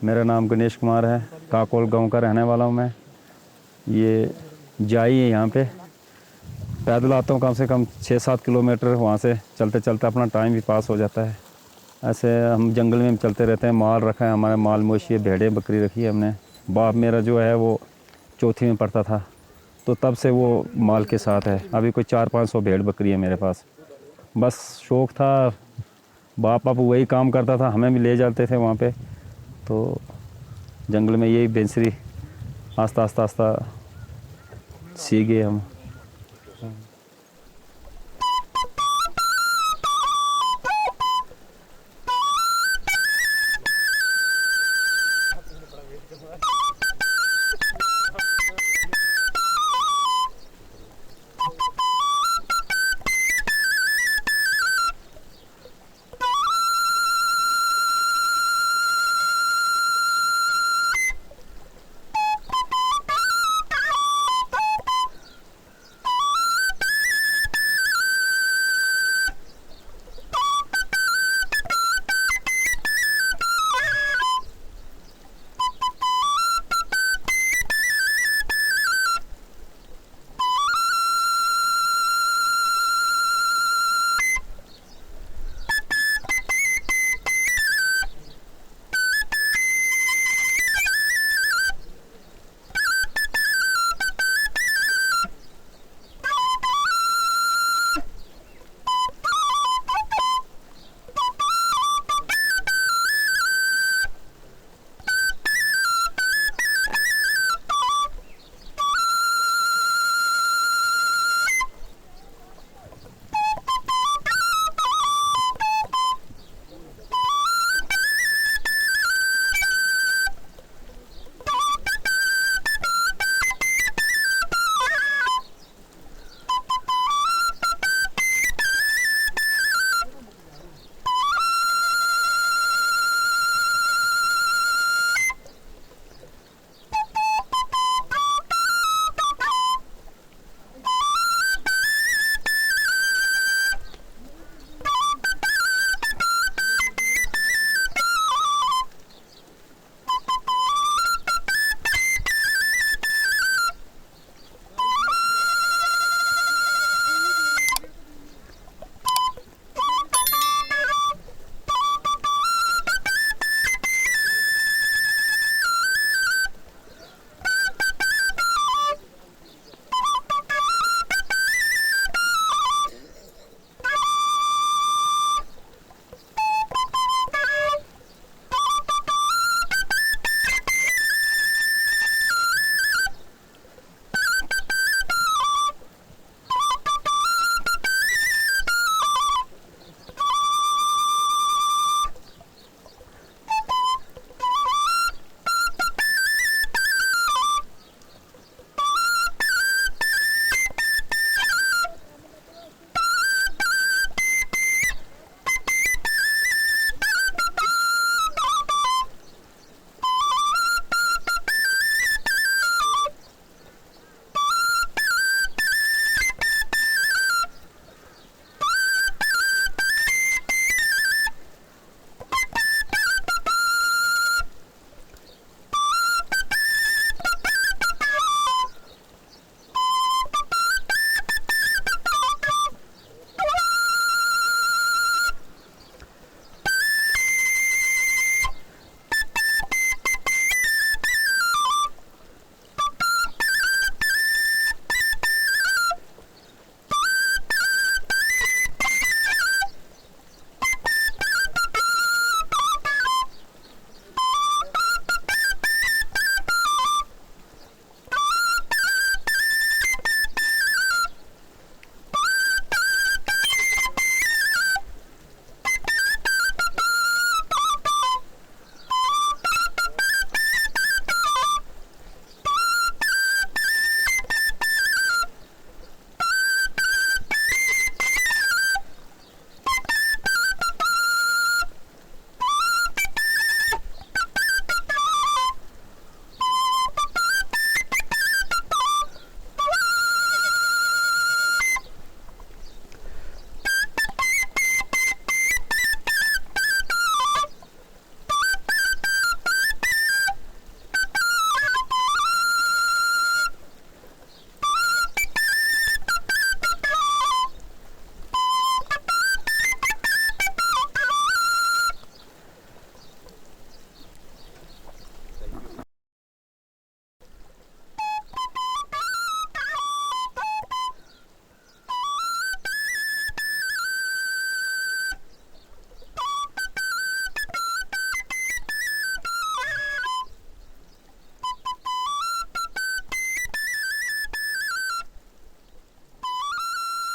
मेरा नाम गणेश कुमार है। काकोल गांव का रहने वाला हूं मैं। ये जाई है यहाँ पे। पैदल आता हूँ कम से कम 6-7 किलोमीटर। वहाँ से चलते चलते अपना टाइम भी पास हो जाता है। ऐसे हम जंगल में चलते रहते हैं। माल रखा है हमारा, माल मवेशी है, भेड़ें बकरी रखी है हमने। बाप मेरा जो है वो चौथी में पढ़ता था, तो तब से वो माल के साथ है। अभी कोई 400-500 भेड़ बकरी है मेरे पास। बस शौक़ था। बाप वही काम करता था, हमें भी ले जाते थे वहाँ पे। तो जंगल में यही बेंसरी आस्ता आस्ता आस्ता सीख गए हम।